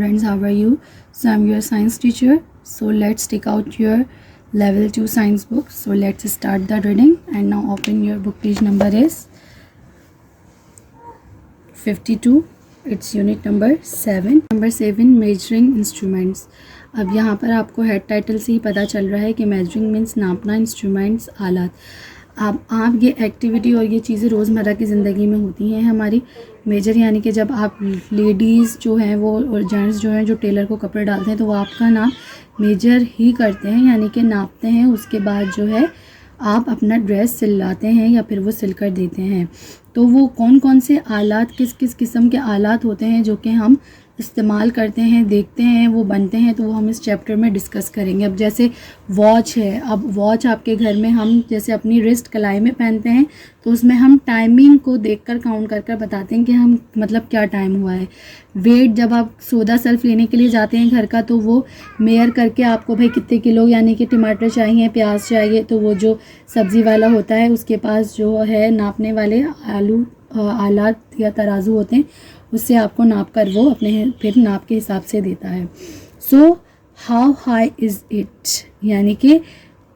students, how are you? So I'm your science teacher. So let's take out your level 2 science book. So let's start the reading, and now open your book. Page number is 52. It's unit number 7. Number 7, measuring instruments. अब यहाँ पर आपको head title से ही पता चल रहा है कि मेजरिंग मीन्स नापना, इंस्ट्रूमेंट्स आलात। अब आप ये एक्टिविटी और ये चीज़ें रोज़मर्रा की ज़िंदगी में होती हैं हमारी। मेजर यानी कि जब आप लेडीज़ जो हैं वो और जेंट्स जो हैं जो टेलर को कपड़े डालते हैं तो वो आपका नाप मेजर ही करते हैं, यानी कि नापते हैं। उसके बाद जो है आप अपना ड्रेस सिलाते हैं या फिर वो सिल कर देते हैं। तो वो कौन कौन से आलात, किस किस किस्म के आलात होते हैं जो कि हम इस्तेमाल करते हैं, देखते हैं, वो बनते हैं, तो वो हम इस चैप्टर में डिस्कस करेंगे। अब जैसे वॉच है, अब वॉच आपके घर में हम जैसे अपनी रिस्ट कलाई में पहनते हैं तो उसमें हम टाइमिंग को देखकर काउंट कर बताते हैं कि हम मतलब क्या टाइम हुआ है। वेट, जब आप सौदा सल्फ लेने के लिए जाते हैं घर का तो वो मेयर करके आपको भाई कितने किलो यानी कि टमाटर चाहिए, प्याज चाहिए, तो वो जो सब्ज़ी वाला होता है उसके पास जो है नापने वाले आलात या तराजू होते हैं, उससे आपको नाप कर वो अपने फिर नाप के हिसाब से देता है। So how high is it, यानी कि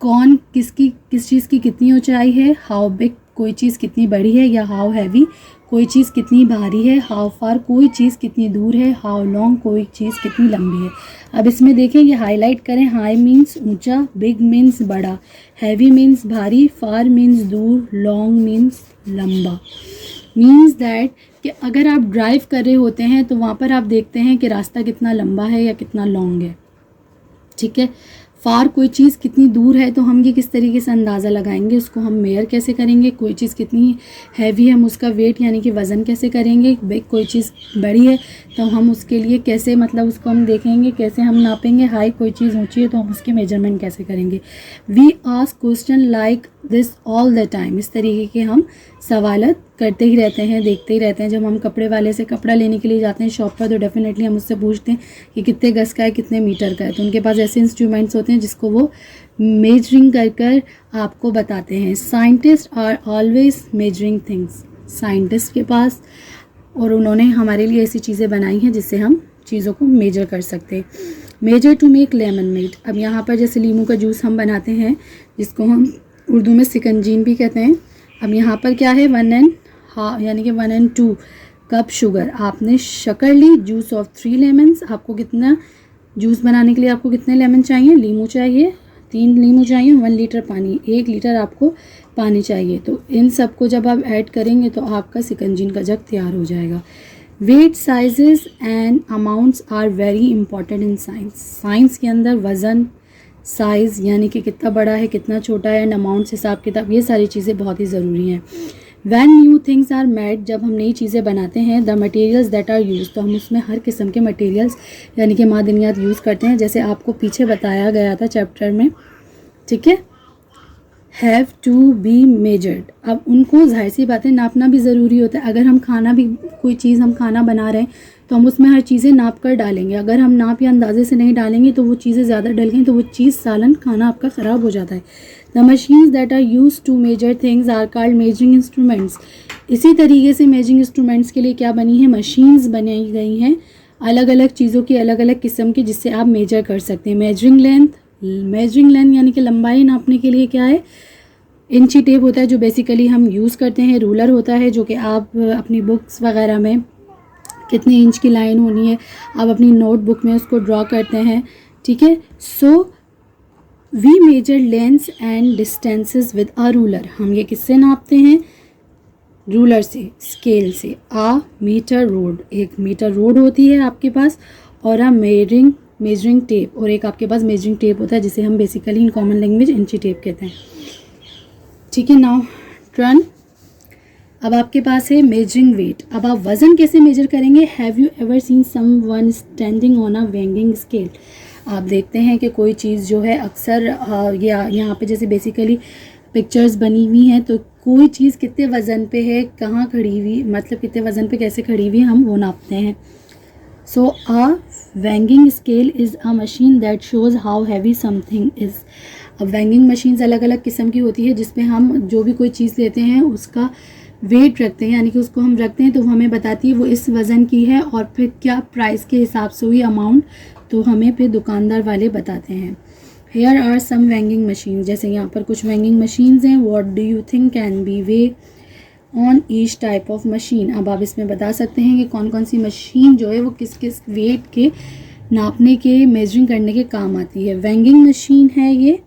कौन किस चीज़ की कितनी ऊंचाई है। हाउ बिग, कोई चीज़ कितनी बड़ी है, या हाउ हैवी, कोई चीज़ कितनी भारी है। हाउ फार, कोई चीज़ कितनी दूर है। हाउ लॉन्ग, कोई चीज़ कितनी लंबी है। अब इसमें देखें, ये हाईलाइट करें। हाई मीन्स ऊंचा, बिग मीन्स बड़ा, हैवी मीन्स भारी, फार मीन्स दूर, लॉन्ग मीन्स लंबा। मीन्स दैट कि अगर आप ड्राइव कर रहे होते हैं तो वहाँ पर आप देखते हैं कि रास्ता कितना लंबा है या कितना लॉन्ग है, ठीक है। फार, कोई चीज़ कितनी दूर है, तो हम ये किस तरीके से अंदाज़ा लगाएंगे, उसको हम मेयर कैसे करेंगे। कोई चीज़ कितनी हैवी, हम उसका वेट यानी कि वज़न कैसे करेंगे। कोई चीज़ बड़ी है तो हम उसके लिए कैसे मतलब उसको हम देखेंगे, कैसे हम नापेंगे। हाई, कोई चीज़ ऊंची है तो हम उसकी मेजरमेंट कैसे करेंगे। We ask question like this all the time, इस तरीके के हम सवालत करते ही रहते हैं, देखते ही रहते हैं। जब हम कपड़े वाले से कपड़ा लेने के लिए जाते हैं शॉप पर तो डेफिनेटली हम उससे पूछते हैं कि कितने गज का है, कितने मीटर का है। तो उनके पास ऐसे इंस्ट्रूमेंट्स होते हैं जिसको वो मेजरिंग कर कर आपको बताते हैं। Scientist are always measuring things, scientist के पास, और उन्होंने हमारे लिए ऐसी चीज़ें बनाई हैं जिससे हम चीज़ों को मेजर कर सकते हैं। Measure to make lemonade, अब यहाँ पर जैसे लीमू का जूस हम बनाते हैं जिसको हम उर्दू में सिकंजीन भी कहते हैं। अब यहाँ पर क्या है, 1.5 यानी कि 1 and 2 कप शुगर। आपने शक्कर ली, जूस ऑफ 3 लेमन्स, आपको कितना जूस बनाने के लिए आपको कितने लेमन चाहिए, लीमू चाहिए, 3 लीमू चाहिए, 1 लीटर पानी, 1 लीटर आपको पानी चाहिए। तो इन सब को जब आप ऐड करेंगे तो आपका सिकंजीन का जग तैयार हो जाएगा। Weight, sizes and amounts are very important in science. Science के अंदर वज़न, साइज़ यानी कि कितना बड़ा है, कितना छोटा है, एंड अमाउंट्स, हिसाब किताब, ये सारी चीज़ें बहुत ही ज़रूरी हैं। When new things are made, जब हम नई चीज़ें बनाते हैं, the materials that are use, तो हम उसमें हर किस्म के मटेरियल्स यानी कि मादनियात यूज़ करते हैं, जैसे आपको पीछे बताया गया था चैप्टर में, ठीक है। हैव टू बी मेजर्ड, अब उनको जाहिर सी बातें नापना भी ज़रूरी होता है। अगर हम खाना भी, कोई चीज़ हम खाना बना रहे हैं तो हम उसमें हर चीज़ें नाप कर डालेंगे। अगर हम नाप या अंदाजे से नहीं डालेंगे तो वो चीज़ें ज़्यादा डल गई तो वो चीज़ सालन खाना आपका ख़राब हो जाता है। The machines that are use to measure things are called measuring instruments. इसी तरीके से मेजरिंग इंस्ट्रूमेंट्स के लिए क्या बनी है, मशीन्स बनाई गई हैं अलग अलग चीज़ों की, अलग अलग किस्म की, जिससे आप मेजर कर सकते हैं। मेजरिंग लेंथ यानी कि लंबाई नापने के लिए क्या है, इंची टेप होता है जो बेसिकली हम यूज़ करते हैं। रूलर होता है जो कि आप अपनी बुक्स वगैरह में कितनी इंच की लाइन होनी है आप अपनी नोटबुक में उसको ड्रॉ करते हैं, ठीक है। So we measure lengths and distances with a ruler, हम ये किससे नापते हैं, रूलर से, स्केल से। आ मीटर रोड, एक मीटर रोड होती है आपके पास, और अ मेजरिंग टेप, और एक आपके पास मेजरिंग टेप होता है जिसे हम बेसिकली इन कॉमन लैंग्वेज इंची टेप कहते हैं, ठीक है। नाउ टर्न, अब आपके पास है मेजरिंग वेट। अब आप वज़न कैसे मेजर करेंगे। Have you ever seen someone standing on a weighing scale, आप देखते हैं कि कोई चीज़ जो है अक्सर यहाँ पे जैसे बेसिकली पिक्चर्स बनी हुई हैं तो कोई चीज़ कितने वज़न पे है, कहाँ खड़ी हुई, मतलब कितने वज़न पे कैसे खड़ी हुई, हम वो नापते हैं। So a weighing scale is a machine that shows how heavy something is. अब वेइंग मशीन्स अलग अलग किस्म की होती है जिसमें हम जो भी कोई चीज़ लेते हैं उसका वेट रखते हैं, यानी कि उसको हम रखते हैं तो वो हमें बताती है वो इस वज़न की है, और फिर क्या प्राइस के हिसाब से हुई अमाउंट तो हमें फिर दुकानदार वाले बताते हैं। हेयर आर सम वेंगिंग मशीन, जैसे यहाँ पर कुछ वेंगिंग मशीन्स हैं। What do you think can be way on each type of machine. अब आप इसमें बता सकते हैं कि कौन कौन सी मशीन जो है वो किस किस वेट के नापने के, मेजरिंग करने के काम आती है। वेंगिंग मशीन है ये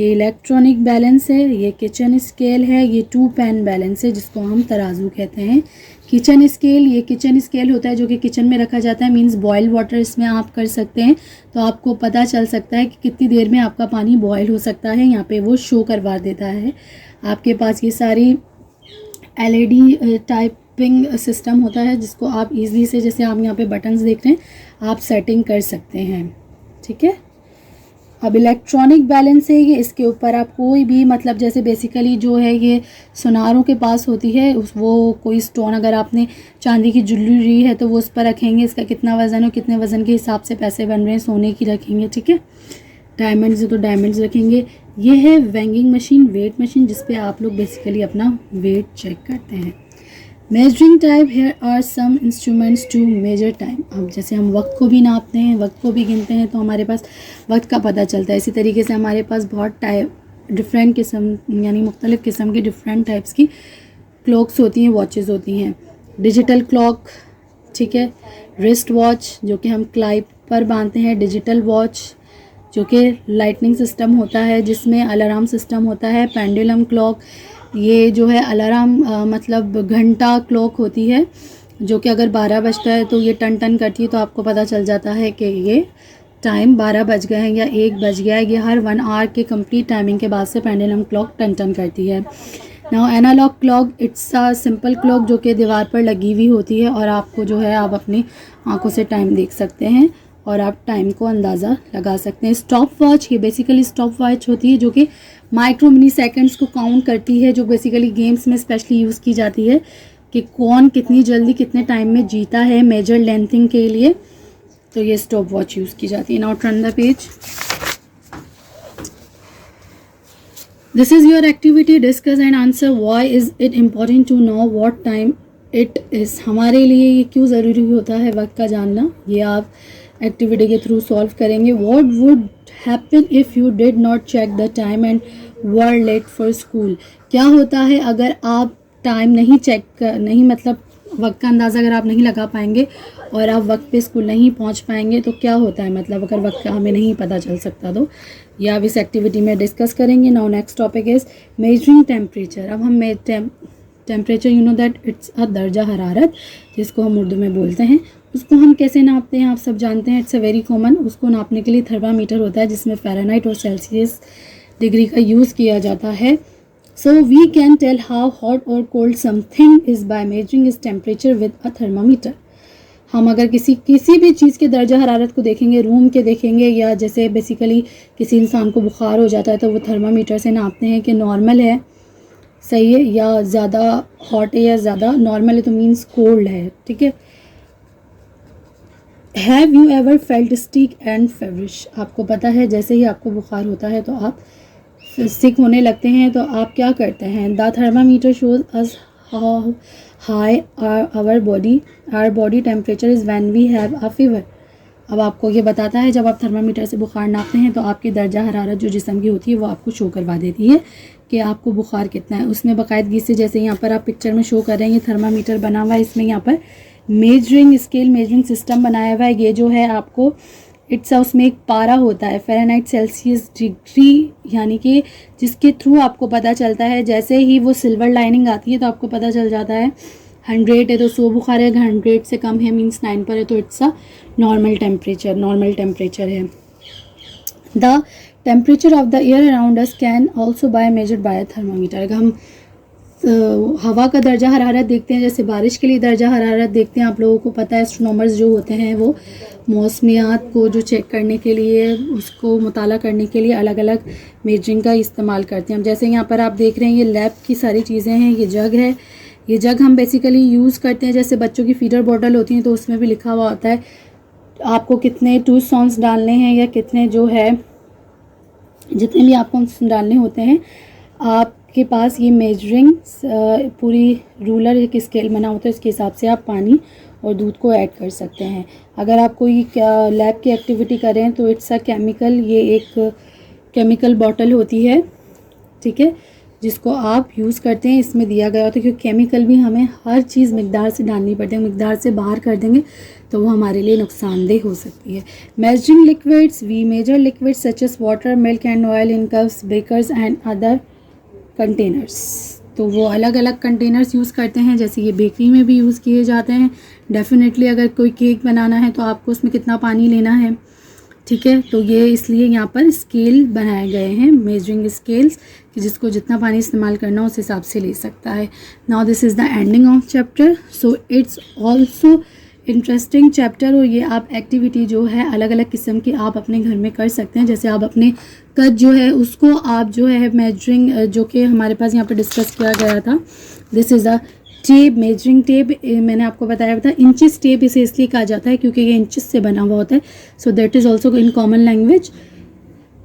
इलेक्ट्रॉनिक बैलेंस है, ये किचन स्केल है, ये 2 पैन बैलेंस है जिसको हम तराजू कहते हैं। किचन स्केल, ये किचन स्केल होता है जो कि किचन में रखा जाता है, मींस बॉयल वाटर इसमें आप कर सकते हैं तो आपको पता चल सकता है कि कितनी देर में आपका पानी बॉयल हो सकता है, यहाँ पे वो शो करवा देता है। आपके पास ये सारी LED टाइपिंग सिस्टम होता है जिसको आप इजीली से, जैसे आप यहाँ पे बटन्स देख रहे हैं, आप सेटिंग कर सकते हैं, ठीक है। अब इलेक्ट्रॉनिक बैलेंस है ये, इसके ऊपर आप कोई भी, मतलब जैसे बेसिकली जो है ये सुनारों के पास होती है, वो कोई स्टोन अगर आपने चांदी की ज्वेलरी है तो वो उस पर रखेंगे, इसका कितना वज़न है, कितने वज़न के हिसाब से पैसे बन रहे हैं, सोने की रखेंगे, ठीक है। डायमंड्स है तो डायमंड्स रखेंगे। ये है वेंगिंग मशीन, वेट मशीन, जिस पे आप लोग बेसिकली अपना वेट चेक करते हैं। Measuring type, here are some instruments to measure time. अब जैसे हम वक्त को भी नापते हैं, वक्त को भी गिनते हैं तो हमारे पास वक्त का पता चलता है। इसी तरीके से हमारे पास बहुत डिफरेंट किस्म, यानी मुख्तलिफ़ किस्म की डिफरेंट टाइप्स की क्लॉक्स होती हैं, वॉचेस होती हैं। डिजिटल क्लॉक, ठीक है, रिस्ट वॉच जो कि हम क्लाइप पर बांधते हैं, डिजिटल वॉच जो कि लाइटनिंग सिस्टम होता है जिसमें अलार्म सिस्टम होता है, पेंडुलम क्लॉक, ये जो है अलार्म मतलब घंटा क्लॉक होती है जो कि अगर 12 बजता है तो ये टन टन करती है तो आपको पता चल जाता है कि ये टाइम 12 बज गए हैं या 1 बज गया है। ये हर 1 आवर के कंप्लीट टाइमिंग के बाद से पेंडुलम क्लॉक टन टन करती है। Now analogue clock, it's a simple clock जो कि दीवार पर लगी हुई होती है और आपको जो है आप अपनी आंखों से टाइम देख सकते हैं और आप टाइम को अंदाज़ा लगा सकते हैं। स्टॉप वॉच, ये बेसिकली स्टॉप वॉच होती है जो कि माइक्रो मिनी सेकंड्स को काउंट करती है, जो बेसिकली गेम्स में स्पेशली यूज़ की जाती है कि कौन कितनी जल्दी कितने टाइम में जीता है, मेजर लेंथिंग के लिए, तो ये स्टॉप वॉच यूज़ की जाती है। Now turn the page. This is your activity, discuss and answer why is it important to know what time it is. हमारे लिए ये क्यों ज़रूरी होता है वक्त का जानना, ये आप एक्टिविटी के थ्रू सॉल्व करेंगे। What would happen if you did not check the time and were late for school. क्या होता है अगर आप टाइम नहीं चेक कर, नहीं मतलब वक्त का अंदाज़ा अगर आप नहीं लगा पाएंगे और आप वक्त पे स्कूल नहीं पहुंच पाएंगे तो क्या होता है, मतलब अगर वक्त का हमें नहीं पता चल सकता तो, या आप इस एक्टिविटी में डिस्कस करेंगे। Now next topic is measuring temperature. अब हम temperature, you know that it's a दर्जा हरारत, जिसको हम उर्दू में बोलते हैं। उसको हम कैसे नापते हैं आप सब जानते हैं, इट्स अ वेरी कॉमन। उसको नापने के लिए थर्मामीटर होता है जिसमें फ़ारेनहाइट और सेल्सियस डिग्री का यूज़ किया जाता है। So we can tell how hot और cold something is by measuring is temperature with a thermometer. हम अगर किसी भी चीज़ के दर्जा हरारत को देखेंगे, रूम के देखेंगे, या जैसे बेसिकली किसी इंसान को बुखार हो जाता है तो वो थर्मामीटर से नापते हैं कि नॉर्मल है, सही है, या ज़्यादा हॉट है या ज़्यादा नॉर्मल है, तो मीन्स कोल्ड है, ठीक है। Have you ever felt sick and feverish. आपको पता है जैसे ही आपको बुखार होता है तो आप सिक होने लगते हैं तो आप क्या करते हैं। The thermometer shows us how high our body temperature is when we have a fever. अब आपको ये बताता है जब आप थर्मामीटर से बुखार नापते हैं तो आपकी दर्जा हरारत जो जिस्म की होती है वो आपको शो करवा देती है कि आपको बुखार कितना है। उसमें बाकायदगी से, जैसे यहाँ पर आप पिक्चर में शो कर रहे हैं, ये थर्मामीटर बना हुआ है, इसमें यहाँ पर मेजरिंग स्केल, मेजरिंग सिस्टम बनाया हुआ है। ये जो है आपको इट्स उसमें एक पारा होता है, फ़ारेनहाइट सेल्सियस डिग्री, यानी कि जिसके थ्रू आपको पता चलता है, जैसे ही वो सिल्वर लाइनिंग आती है तो आपको पता चल जाता है 100 है तो 100 बुखार है, 100 से कम है मीन्स 9 पर है तो इट्स अ नॉर्मल टेम्परेचर है। The temperature of the air around us can also bye measured by thermometer. अगर हम हवा का दर्जा हरारत देखते हैं, जैसे बारिश के लिए दर्जा हरारत देखते हैं, आप लोगों को पता है एस्ट्रोनॉमर्स जो होते हैं वो मौसमियात को जो चेक करने के लिए, उसको मुताला करने के लिए अलग अलग मेजरिंग का इस्तेमाल करते हैं। जैसे यहाँ पर आप देख रहे हैं ये लैब की सारी चीज़ें हैं, ये जग है, ये जग हम बेसिकली यूज़ करते हैं, जैसे बच्चों की फीडर बॉटल होती हैं तो उसमें भी लिखा हुआ होता है आपको कितने 2 सॉन्स डालने हैं या कितने जो है जितने भी आपको डालने होते हैं, आपके आपके पास ये मेजरिंग पूरी रूलर एक स्केल बना होता है, उसके हिसाब से आप पानी और दूध को ऐड कर सकते हैं। अगर आप कोई लैब की एक्टिविटी करें तो इट्स अ केमिकल, ये एक केमिकल बॉटल होती है, ठीक है, जिसको आप यूज़ करते हैं, इसमें दिया गया होता है, क्योंकि केमिकल भी हमें हर चीज़ मिकदार से डालनी पड़ती है, मिकदार से बाहर कर देंगे तो वो हमारे लिए नुकसानदेह हो सकती है। Measuring liquids, we measure liquids such as water, milk and oil in cups, beakers and other containers. तो वो अलग अलग कंटेनर्स यूज़ करते हैं, जैसे ये बेकरी में भी यूज़ किए जाते हैं। डेफिनेटली अगर कोई केक बनाना है तो आपको उसमें कितना पानी लेना है, ठीक है, तो ये इसलिए यहाँ पर स्केल बनाए गए हैं, मेजरिंग स्केल्स, कि जिसको जितना पानी इस्तेमाल करना उस हिसाब से ले सकता है। Now this is the ending of chapter, so it's also interesting chapter. और ये आप एक्टिविटी जो है अलग अलग किस्म की आप अपने घर में कर सकते हैं। जैसे आप अपने कद जो है उसको आप जो है मेजरिंग, जो कि हमारे पास यहाँ पर डिस्कस किया गया था, this is a tape, measuring tape, मैंने आपको बताया था। इंचेस टेप इसे इसलिए कहा जाता है क्योंकि ये इंचेस से बना हुआ होता है, so that is also in common language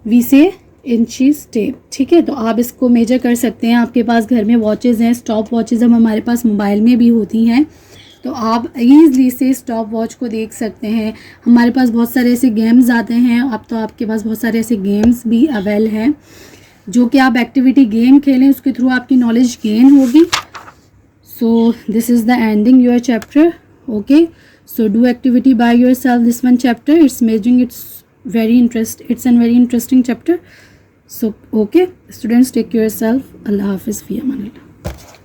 we say inches tape, ठीक है। तो आप इसको मेजर कर सकते हैं। आपके पास घर में वॉचेज़ हैं, स्टॉप वॉचेज़ हम हमारे पास मोबाइल में भी होती हैं, तो आप ईज़िली से स्टॉप वॉच को देख सकते हैं। हमारे पास बहुत सारे ऐसे गेम्स आते हैं, अब तो आपके पास बहुत सारे ऐसे गेम्स भी अवेल हैं जो कि आप एक्टिविटी गेम खेलें, उसके थ्रू आपकी नॉलेज गेन होगी। So this is the ending your chapter. Okay, so do activity by yourself. This one chapter, it's measuring, it's a very interesting chapter. So okay, students, take care yourself. Allah Hafiz, fi amanillah.